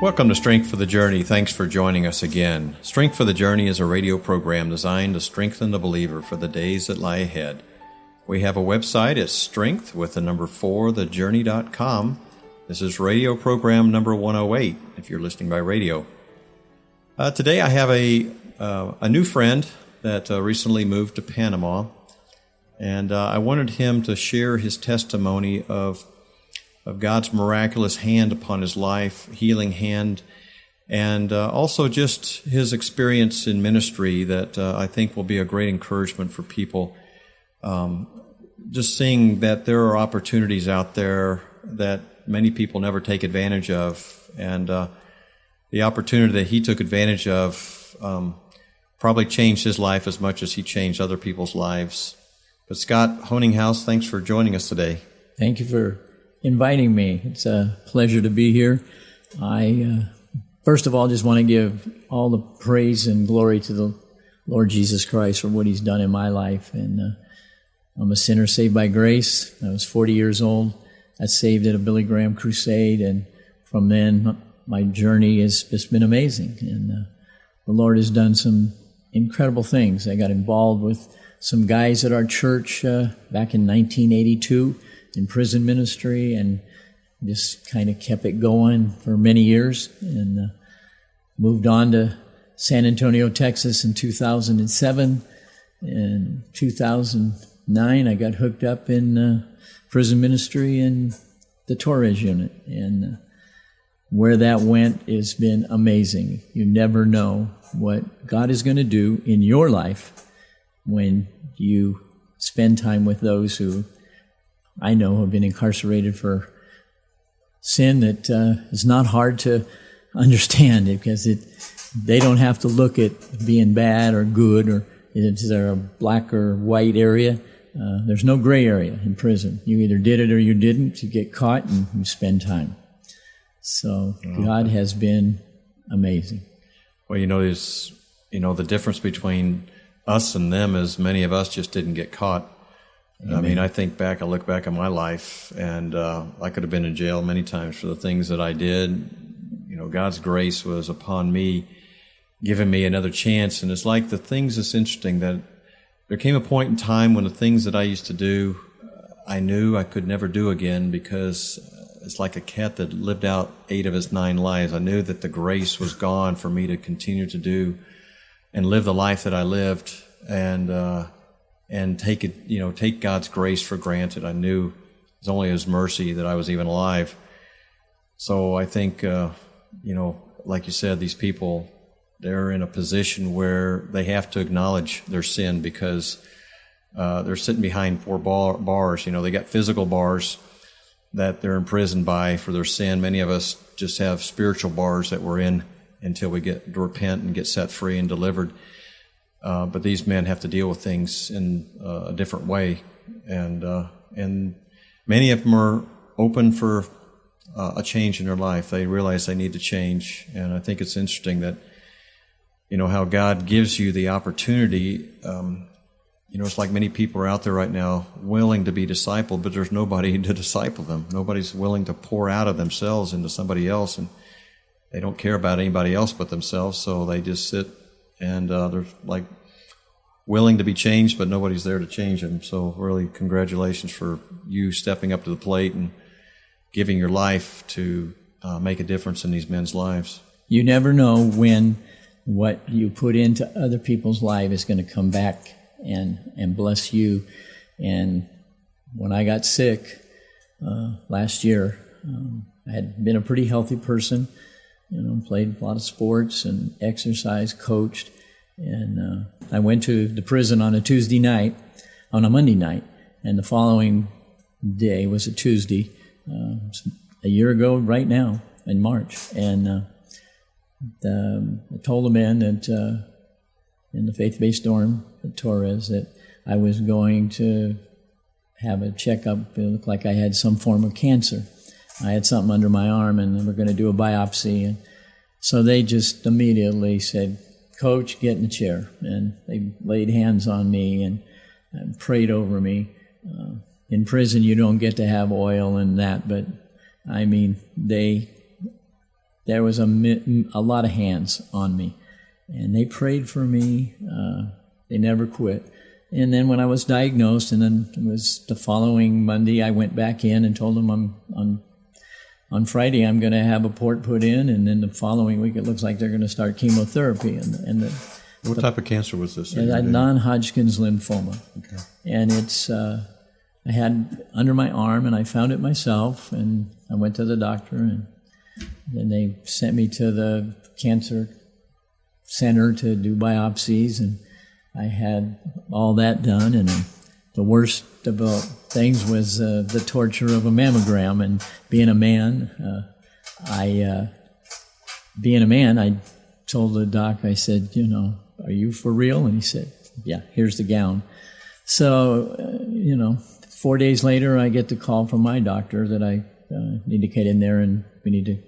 Welcome to Strength for the Journey. Thanks for joining us again. Strength for the Journey is a radio program designed to strengthen the believer for the days that lie ahead. We have a website. It's strength4thejourney.com. This is radio program number 108, if you're listening by radio. Today I have a new friend that recently moved to Panama, and I wanted him to share his testimony of God's miraculous hand upon his life, healing hand, and also just his experience in ministry that I think will be a great encouragement for people. Just seeing that there are opportunities out there that many people never take advantage of, and the opportunity that he took advantage of probably changed his life as much as he changed other people's lives. But Scott Hoeninghaus, thanks for joining us today. Thank you for inviting me. It's a pleasure to be here. I, first of all, just want to give all the praise and glory to the Lord Jesus Christ for what He's done in my life. And I'm a sinner saved by grace. I was 40 years old. I got saved at a Billy Graham crusade, and from then, my journey has just been amazing. And the Lord has done some incredible things. I got involved with some guys at our church back in 1982 in prison ministry, and just kind of kept it going for many years, and moved on to San Antonio, Texas in 2007. In 2009, I got hooked up in prison ministry in the Torres Unit, and where that went has been amazing. You never know what God is going to do in your life when you spend time with those who I know have been incarcerated for sin that is not hard to understand, because they don't have to look at being bad or good, or is there a black or white area. There's no gray area in prison. You either did it or you didn't. You get caught and you spend time. So God has been amazing. Well, the difference between us and them is many of us just didn't get caught. Amen. I mean, I look back on my life, and I could have been in jail many times for the things that I did. God's grace was upon me, giving me another chance. And it's like the things that's interesting, that there came a point in time when the things that I used to do, I knew I could never do again, because it's like a cat that lived out 8 of its 9 lives. I knew that the grace was gone for me to continue to do and live the life that I lived, and take God's grace for granted. I knew it was only His mercy that I was even alive. So I think, like you said, these people, they're in a position where they have to acknowledge their sin, because they're sitting behind 4 bars. They got physical bars that they're imprisoned by for their sin. Many of us just have spiritual bars that we're in until we get to repent and get set free and delivered. But these men have to deal with things in a different way, and many of them are open for a change in their life. They realize they need to change, and I think it's interesting that how God gives you the opportunity. It's like many people are out there right now willing to be discipled, but there's nobody to disciple them. Nobody's willing to pour out of themselves into somebody else, and they don't care about anybody else but themselves, so they just sit. And they're like willing to be changed, but nobody's there to change them. So really, congratulations for you stepping up to the plate and giving your life to make a difference in these men's lives. You never know when what you put into other people's lives is going to come back and bless you. And when I got sick last year, I had been a pretty healthy person. Played a lot of sports and exercised, coached, and I went to the prison on a Monday night, and the following day was a Tuesday, a year ago right now, in March, and I told the men that in the faith-based dorm at Torres that I was going to have a checkup. It looked like I had some form of cancer. I had something under my arm, and they were going to do a biopsy. And so they just immediately said, "Coach, get in the chair." And they laid hands on me and prayed over me. In prison, you don't get to have oil and that, but I mean, they there was a lot of hands on me, and they prayed for me. They never quit. And then when I was diagnosed, and then it was the following Monday, I went back in and told them on Friday I'm going to have a port put in, and then the following week it looks like they're going to start chemotherapy. What type of cancer was this? I had Non-Hodgkin's lymphoma. Okay. And it's I had under my arm, and I found it myself, and I went to the doctor, and then they sent me to the cancer center to do biopsies, and I had all that done. And the worst about things was the torture of a mammogram. And being a man, I told the doc, I said, are you for real? And he said, yeah, here's the gown. So, 4 days later, I get the call from my doctor that I need to get in there and we need to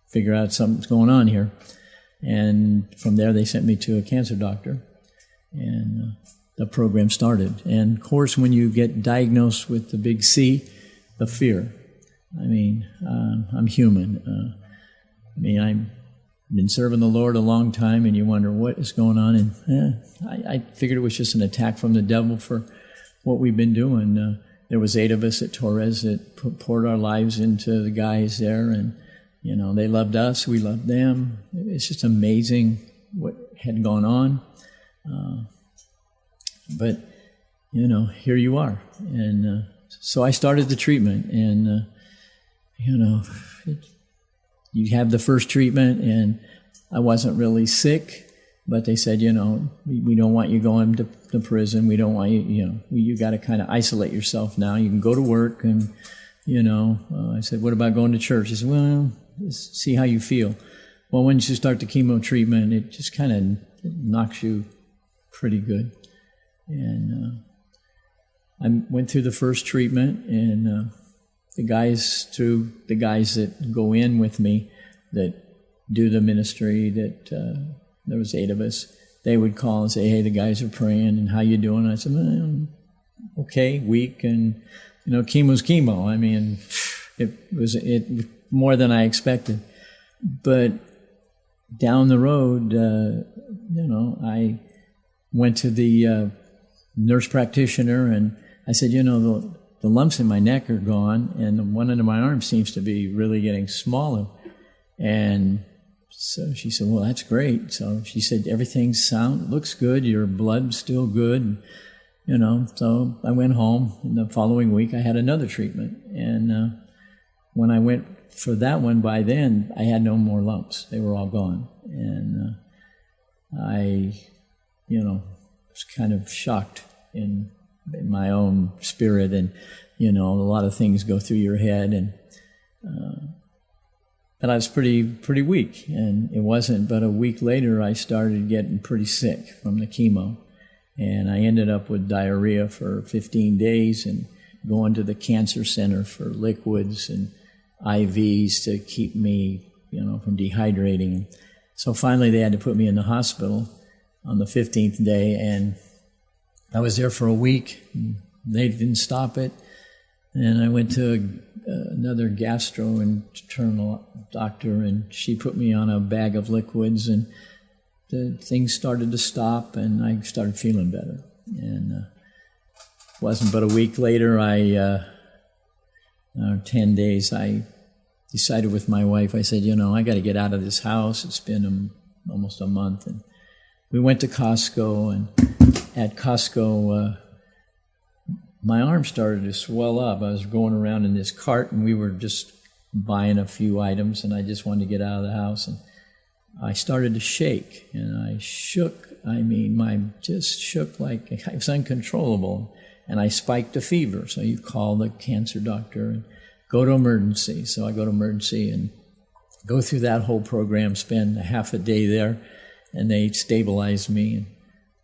figure out something's going on here. And from there, they sent me to a cancer doctor, and the program started. And of course, when you get diagnosed with the big C, the fear. I mean, I'm human. I've been serving the Lord a long time, and you wonder what is going on. And I figured it was just an attack from the devil for what we've been doing. There was 8 of us at Torres that poured our lives into the guys there, and they loved us, we loved them. It's just amazing what had gone on. But here you are. And so I started the treatment, and you have the first treatment, and I wasn't really sick, but they said, we don't want you going to prison. We don't want you, you got to kind of isolate yourself now. You can go to work, and, I said, what about going to church? He said, well, just see how you feel. Well, once you start the chemo treatment, it just kind of knocks you pretty good. And I went through the first treatment, and the guys that go in with me that do the ministry, that there was 8 of us, they would call and say, hey, the guys are praying, and how you doing? And I said, well, okay, weak, and chemo's chemo. I mean, it was more than I expected. But down the road, I went to the nurse practitioner, and I said, the lumps in my neck are gone, and one end of my arm seems to be really getting smaller. And so she said, well, that's great. So she said, everything looks good, your blood's still good. So I went home, and the following week I had another treatment. And when I went for that one, by then I had no more lumps. They were all gone. And I, was kind of shocked in my own spirit, and a lot of things go through your head, and but I was pretty weak, and it wasn't but a week later I started getting pretty sick from the chemo, and I ended up with diarrhea for 15 days and going to the cancer center for liquids and IVs to keep me from dehydrating. So finally they had to put me in the hospital on the 15th day, and I was there for a week. They didn't stop it. And I went to another gastrointestinal doctor, and she put me on a bag of liquids, and the things started to stop, and I started feeling better. And wasn't but a week later, 10 days, I decided with my wife, I said, I got to get out of this house. It's been almost a month. And we went to Costco, and at Costco, my arm started to swell up. I was going around in this cart, and we were just buying a few items, and I just wanted to get out of the house. And I started to shake, and I shook. Just shook like it was uncontrollable. And I spiked a fever. So you call the cancer doctor and go to emergency. So I go to emergency and go through that whole program, spend a half a day there, and they stabilized me. And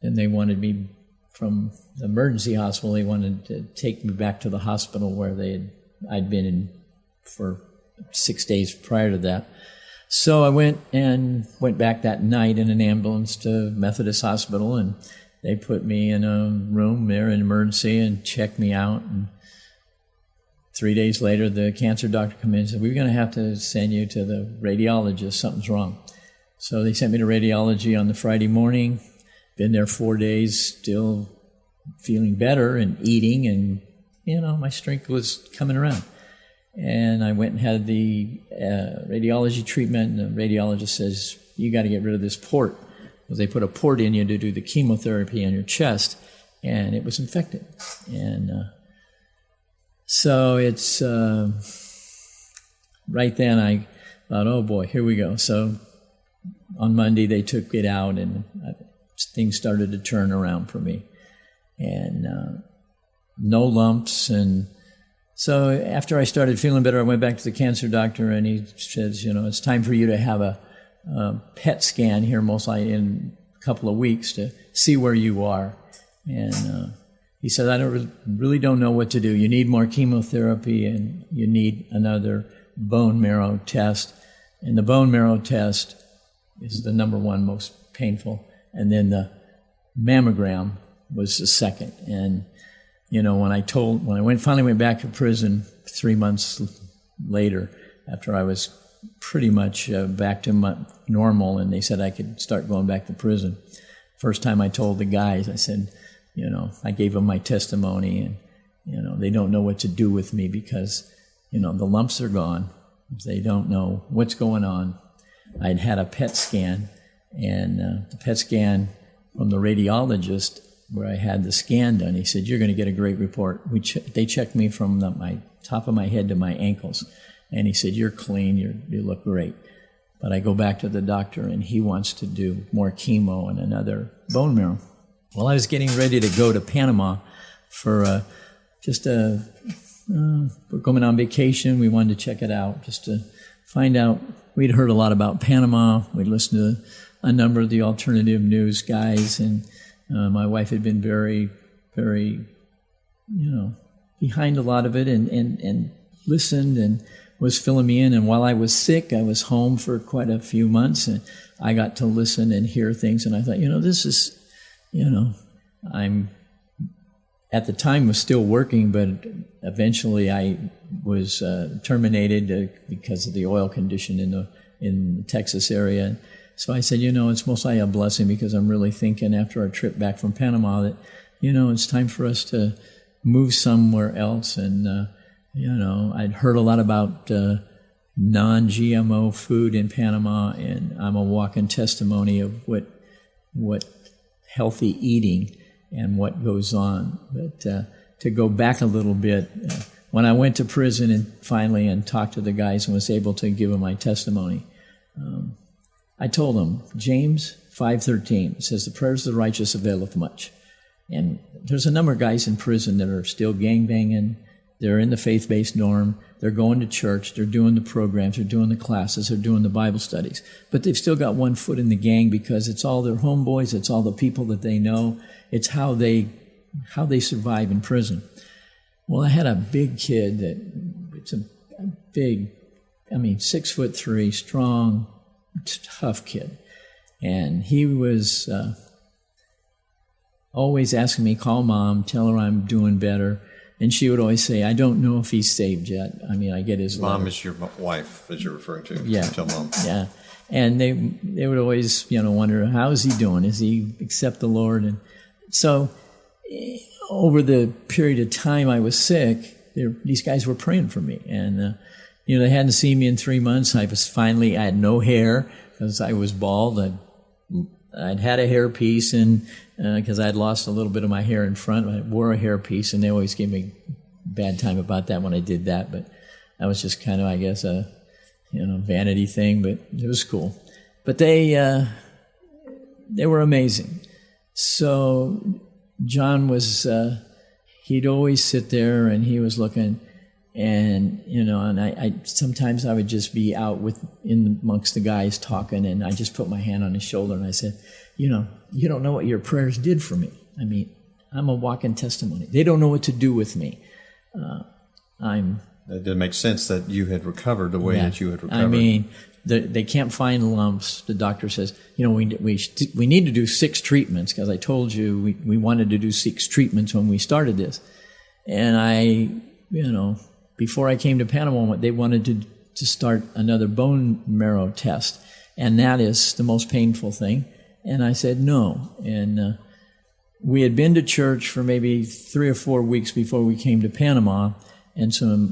then they wanted me from the emergency hospital. They wanted to take me back to the hospital where I'd been in for 6 days prior to that. So I went back that night in an ambulance to Methodist Hospital, and they put me in a room there in emergency and checked me out. And 3 days later, the cancer doctor came in and said, we're going to have to send you to the radiologist. Something's wrong. So they sent me to radiology on the Friday morning. Been there 4 days, still feeling better and eating, and, my strength was coming around. And I went and had the radiology treatment, and the radiologist says, you got to get rid of this port. Because they put a port in you to do the chemotherapy on your chest, and it was infected. And so it's right then I thought, oh boy, here we go. So on Monday they took it out, and things started to turn around for me. And no lumps. And so after I started feeling better, I went back to the cancer doctor, and he says, it's time for you to have a PET scan here, most likely in a couple of weeks, to see where you are. And he said, I really don't know what to do. You need more chemotherapy, and you need another bone marrow test. And the bone marrow test is the number one most painful. And then the mammogram was the second. And, when I finally went back to prison 3 months later, after I was pretty much back to my normal, and they said I could start going back to prison. First time I told the guys, I said, I gave them my testimony, and, they don't know what to do with me because, the lumps are gone. They don't know what's going on. I'd had a PET scan, and the PET scan from the radiologist where I had the scan done, he said, you're going to get a great report. They checked me from my top of my head to my ankles, and he said, you're clean, you look great. But I go back to the doctor, and he wants to do more chemo and another bone marrow. Well, I was getting ready to go to Panama for we're going on vacation. We wanted to check it out just to find out. We'd heard a lot about Panama. We'd listened to a number of the alternative news guys, and my wife had been very, very, behind a lot of it and listened and was filling me in. And while I was sick, I was home for quite a few months, and I got to listen and hear things. And I thought, this is, I'm at the time was still working, but eventually I was terminated because of the oil condition in the Texas area. So I said, it's mostly a blessing, because I'm really thinking after our trip back from Panama that, it's time for us to move somewhere else. And, I'd heard a lot about non-GMO food in Panama, and I'm a walking testimony of what healthy eating and what goes on. But to go back a little bit, when I went to prison and finally talked to the guys and was able to give them my testimony, I told them, James 5:13 says, the prayers of the righteous availeth much. And there's a number of guys in prison that are still gangbanging. They're in the faith-based norm. They're going to church. They're doing the programs. They're doing the classes. They're doing the Bible studies. But they've still got one foot in the gang, because it's all their homeboys. It's all the people that they know. It's how they survive in prison. Well, I had a big kid it's a big, 6'3", strong, tough kid. And he was always asking me, call Mom, tell her I'm doing better. And she would always say, I don't know if he's saved yet. I get his Mom letter. is your wife that you're referring to. Yeah. Tell Mom. Yeah. And they would always, wonder, how is he doing? Is he accept the Lord? And so over the period of time I was sick, these guys were praying for me. And, they hadn't seen me in 3 months. I had no hair because I was bald. I'd had a hair piece, and because I'd lost a little bit of my hair in front, I wore a hair piece, and they always gave me a bad time about that when I did that. But that was just kind of, I guess, a vanity thing. But it was cool. But they were amazing. So John was he'd always sit there, and he was looking. And, and I sometimes I would just be out amongst the guys talking, and I just put my hand on his shoulder and I said, you don't know what your prayers did for me. I'm a walking testimony. They don't know what to do with me. It didn't make sense that you had recovered the way that you had recovered. They can't find lumps. The doctor says, we need to do 6 treatments, because I told you we wanted to do 6 treatments when we started this. And before I came to Panama, they wanted to start another bone marrow test, and that is the most painful thing. And I said no. And we had been to church for maybe 3 or 4 weeks before we came to Panama, and so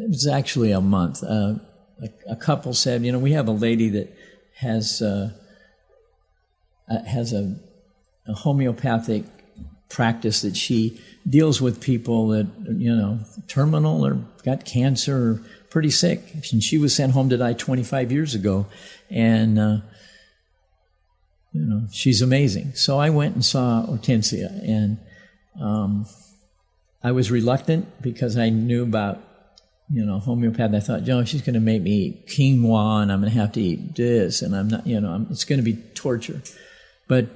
it was actually a month. A couple said, we have a lady that has a homeopathic practice that she deals with people that, terminal or got cancer or pretty sick. And she was sent home to die 25 years ago. And, she's amazing. So I went and saw Hortensia, and I was reluctant because I knew about, homeopath. I thought, she's going to make me eat quinoa, and I'm going to have to eat this, and I'm not, it's going to be torture. But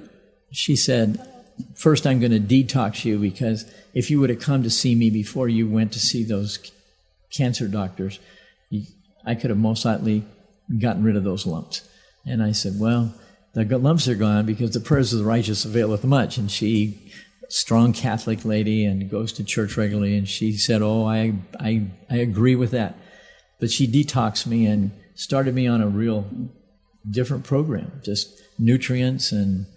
she said, first I'm going to detox you, because if you would have come to see me before you went to see those cancer doctors, I could have most likely gotten rid of those lumps. And I said, well, the lumps are gone because the prayers of the righteous availeth much. And she, strong Catholic lady, and goes to church regularly, and she said, oh, I agree with that. But she detoxed me and started me on a real different program, just nutrients and,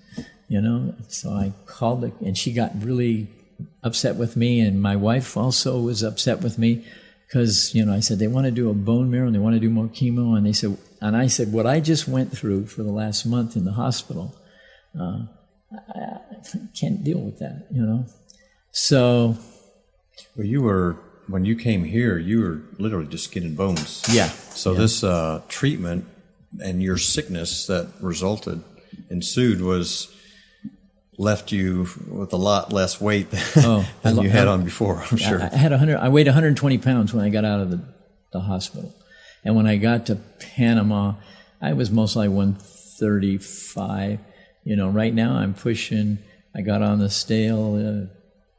so I called it, and she got really upset with me, and my wife also was upset with me because, I said, they want to do a bone marrow and they want to do more chemo, and I said, what I just went through for the last month in the hospital, I can't deal with that, So. Well, when you came here, you were literally just skin and bones. Yeah. So this treatment and your sickness that ensued left you with a lot less weight than you had on before, I'm sure. I weighed 120 pounds when I got out of the hospital. And when I got to Panama, I was mostly 135. Right now I'm pushing, I got on the scale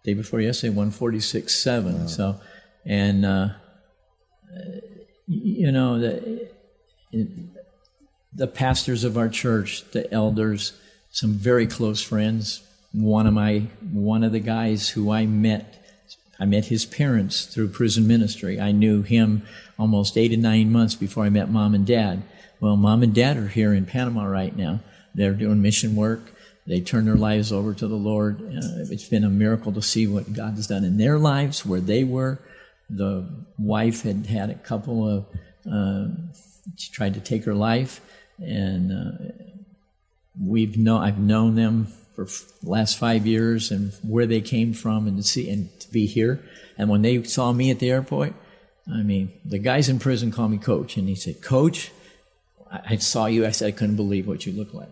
day before yesterday, 146.7. Wow. So, and, the pastors of our church, the elders, some very close friends. One of the guys who I met his parents through prison ministry. I knew him almost 8 to 9 months before I met Mom and Dad. Well, Mom and Dad are here in Panama right now. They're doing mission work. They turned their lives over to the Lord. It's been a miracle to see what God has done in their lives, where they were. The wife had a couple of, she tried to take her life, and I've known them for the last 5 years, and where they came from, and to be here. And when they saw me at the airport, the guys in prison call me Coach, and he said, Coach, I saw you. I said, I couldn't believe what you look like.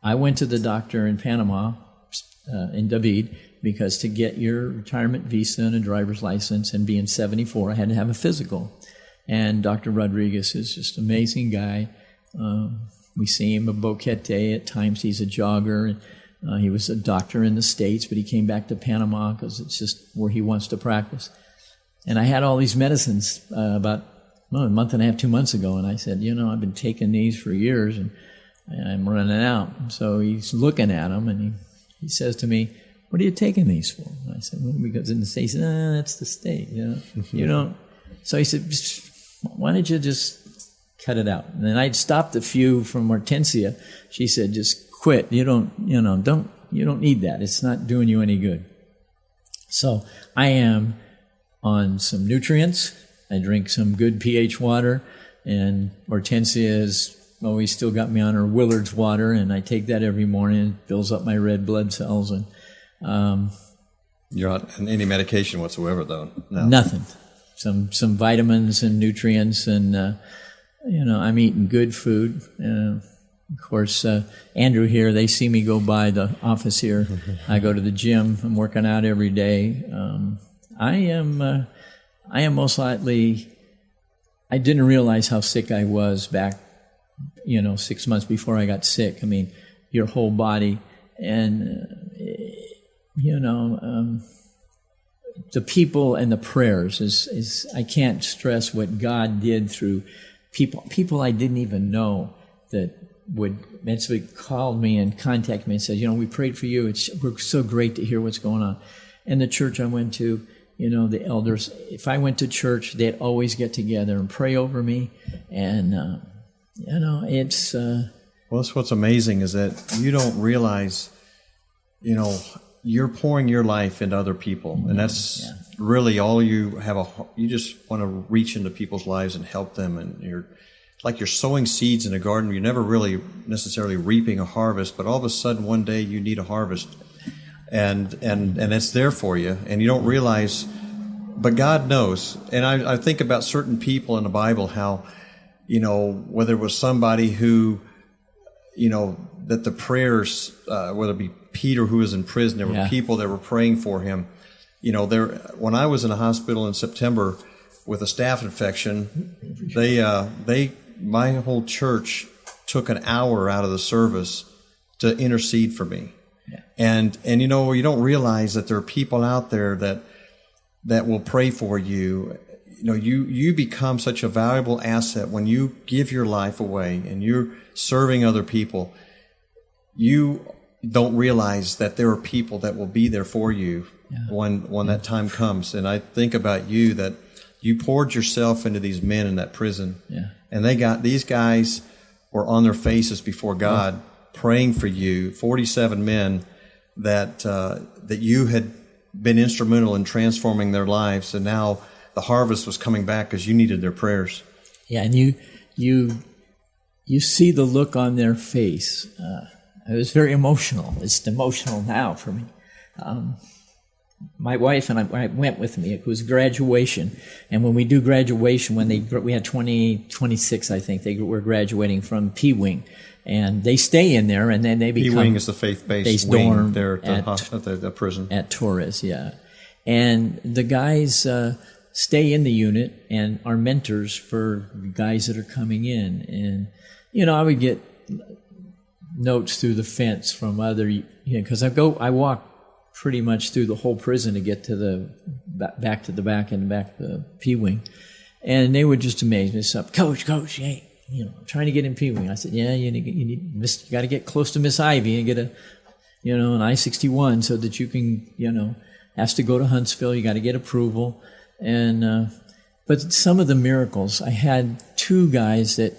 I went to the doctor in Panama, in David, because to get your retirement visa and a driver's license and being 74, I had to have a physical. And Dr. Rodriguez is just an amazing guy. We see him at Boquete at times. He's a jogger. He was a doctor in the States, but he came back to Panama because it's just where he wants to practice. And I had all these medicines about a month and a half, 2 months ago, and I said, I've been taking these for years, and I'm running out. So he's looking at them, and he says to me, what are you taking these for? And I said, well, because in the States, he said, that's the state, you don't. So he said, why don't you just cut it out? And then I'd stopped a few from Hortensia. She said, just quit. You don't need that. It's not doing you any good. So I am on some nutrients. I drink some good pH water, and Hortensia has always still got me on her Willard's water, and I take that every morning. It builds up my red blood cells. And you're on any medication whatsoever, though? No. Nothing. Some vitamins and nutrients, and I'm eating good food. Of course, Andrew here, they see me go by the office here. I go to the gym. I'm working out every day. I am most likely. I didn't realize how sick I was back, 6 months before I got sick. Your whole body, and the people and the prayers is I can't stress what God did through people I didn't even know that would eventually call me and contact me and said, we prayed for you. We're so great to hear what's going on. And the church I went to, the elders, if I went to church, they'd always get together and pray over me. And, it's... Well, that's what's amazing is that you don't realize, you're pouring your life into other people. And that's really all you have. You just want to reach into people's lives and help them. And it's like you're sowing seeds in a garden. You're never really necessarily reaping a harvest, but all of a sudden one day you need a harvest. And it's there for you. And you don't realize, but God knows. And I think about certain people in the Bible, how, whether it was somebody who, that the prayers, whether it be Peter who was in prison, there were people that were praying for him. When I was in a hospital in September with a staph infection, my whole church took an hour out of the service to intercede for me. Yeah. And you don't realize that there are people out there that will pray for you. You become such a valuable asset when you give your life away and you're serving other people. You don't realize that there are people that will be there for you when that time comes. And I think about you, that you poured yourself into these men in that prison. Yeah. And these guys were on their faces before God praying for you, 47 men that you had been instrumental in transforming their lives. And now the harvest was coming back because you needed their prayers. Yeah, and you see the look on their face. It was very emotional. It's emotional now for me. My wife and I went with me. It was graduation. And when we do graduation, we had 26, I think, they were graduating from P-Wing. And they stay in there, and then they become... P-Wing is the faith-based wing there at the prison. At Torres, yeah. And the guys stay in the unit and are mentors for guys that are coming in. And, I would get notes through the fence from other... because I walk pretty much through the whole prison to get to the back to the back of the P-Wing. And they would just amaze me. So, Coach, hey, trying to get in P-Wing. I said, yeah, you got to get close to Miss Ivy and get an I-61 so that you can, ask to go to Huntsville. You got to get approval. And, but some of the miracles, I had 2 guys that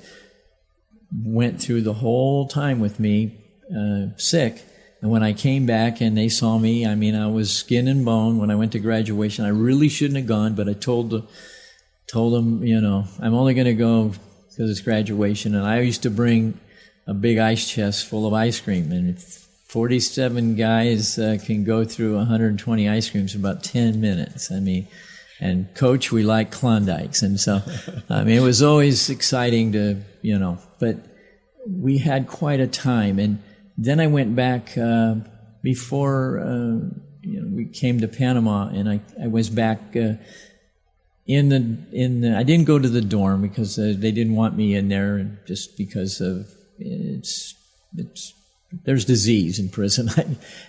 went through the whole time with me, sick. And when I came back and they saw me, I was skin and bone when I went to graduation. I really shouldn't have gone, but I told them, I'm only going to go because it's graduation. And I used to bring a big ice chest full of ice cream. And 47 guys can go through 120 ice creams in about 10 minutes. And Coach, we like Klondikes. And so, it was always exciting to, but we had quite a time. And then I went back before we came to Panama, and I was back in the. I didn't go to the dorm because they didn't want me in there, just because of there's disease in prison,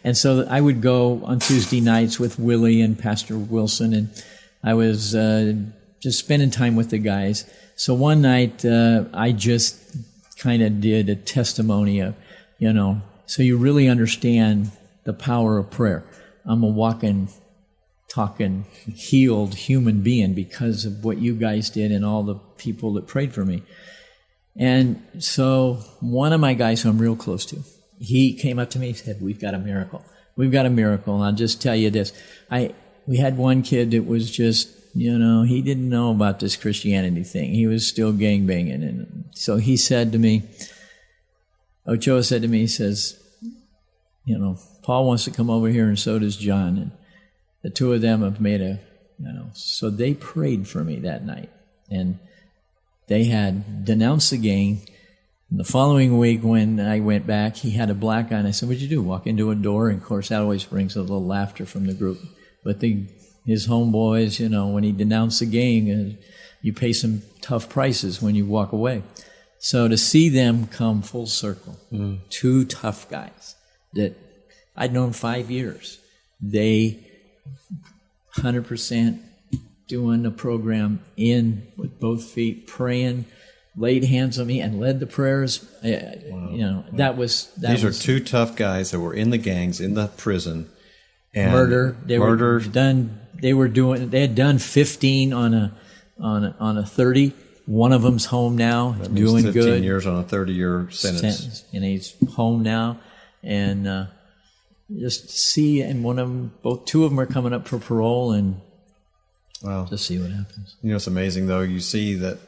and so I would go on Tuesday nights with Willie and Pastor Wilson, and I was just spending time with the guys. So one night I just kind of did a testimony of. So you really understand the power of prayer. I'm a walking, talking, healed human being because of what you guys did and all the people that prayed for me. And so one of my guys who I'm real close to, he came up to me and said, we've got a miracle. We've got a miracle. And I'll just tell you this. We had one kid that was just, he didn't know about this Christianity thing. He was still gangbanging. And so he said to me, Ochoa said to me, he says, Paul wants to come over here and so does John. And the 2 of them have made so they prayed for me that night. And they had denounced the gang. And the following week when I went back, he had a black eye. And I said, what'd you do? Walk into a door? And of course, that always brings a little laughter from the group. But his homeboys, when he denounced the gang, you pay some tough prices when you walk away. So to see them come full circle, 2 tough guys that I'd known 5 years, they 100% doing the program in with both feet, praying, laid hands on me and led the prayers. These are 2 tough guys that were in the gangs, in the prison. And murder. They were done they had done 15 on a 30. One of them's home now, doing 15 good. years on a 30-year sentence. And he's home now. And just see, and two of them are coming up for parole, and Wow. just see what happens. It's amazing, though. You see that,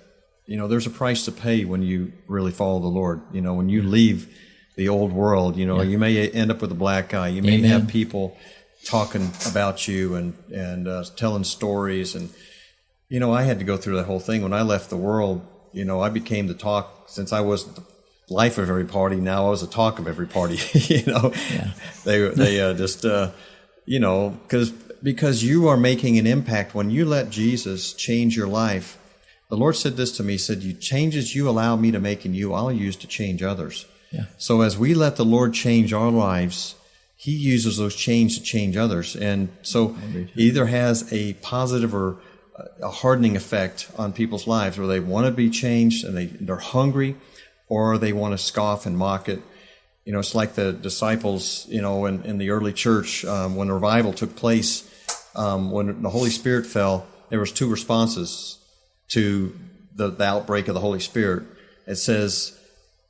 there's a price to pay when you really follow the Lord. When you leave the old world, you may end up with a black eye. You may Amen. have people talking about you and telling stories. And, I had to go through that whole thing. When I left the world, I became the talk. Since I wasn't the life of every party, now I was the talk of every party. Yeah. They just, because you are making an impact when you let Jesus change your life. The Lord said this to me. He said, "You changes you allow me to make in you, I'll use to change others." Yeah. So as we let the Lord change our lives, He uses those change to change others. And so it either has a positive or a hardening effect on people's lives, where they want to be changed and they're hungry, or they want to scoff and mock it. It's like the disciples, in the early church, when revival took place, when the Holy Spirit fell, there was two responses to the outbreak of the Holy Spirit. It says,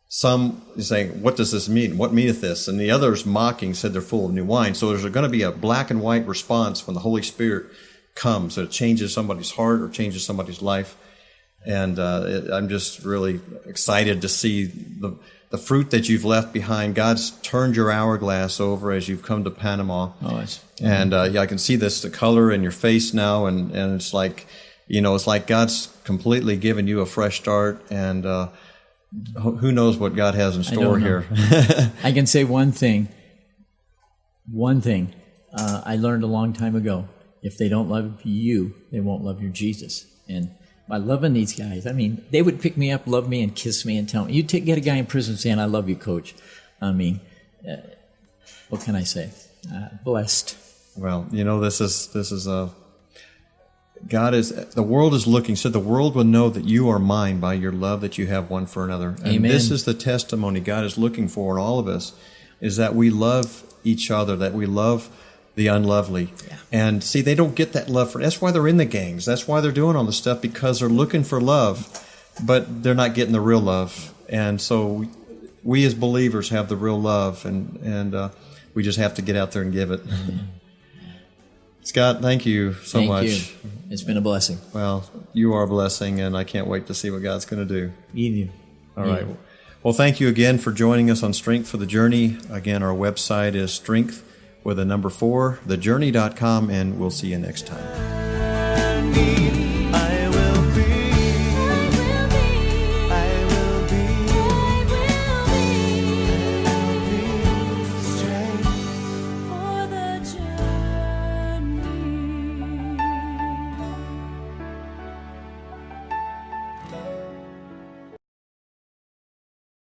some is saying, "What does this mean? What meaneth this?" And the others, mocking, said, "They're full of new wine." So there's going to be a black and white response when the Holy Spirit comes. It changes somebody's heart or changes somebody's life. And I'm just really excited to see the fruit that you've left behind. God's turned your hourglass over as you've come to Panama. And I can see the color in your face now, and it's like, it's like God's completely given you a fresh start, and who knows what God has in store here. I can say one thing. I learned a long time ago: if they don't love you, they won't love your Jesus. And by loving these guys, they would pick me up, love me, and kiss me and tell me, get a guy in prison saying, "I love you, Coach." What can I say? Blessed. Well, this is the world is looking, so the world will know that you are mine by your love that you have one for another. And Amen. This is the testimony God is looking for in all of us, is that we love each other, that we love the unlovely. Yeah. And see, they don't get that love that's why they're in the gangs. That's why they're doing all this stuff, because they're looking for love, but they're not getting the real love. And so we as believers have the real love, and we just have to get out there and give it. Scott, thank you so much. Thank you. It's been a blessing. Well, you are a blessing, and I can't wait to see what God's going to do. You. All right. Well, thank you again for joining us on Strength for the Journey. Again, our website is strength4thejourney.com, and we'll see you next time.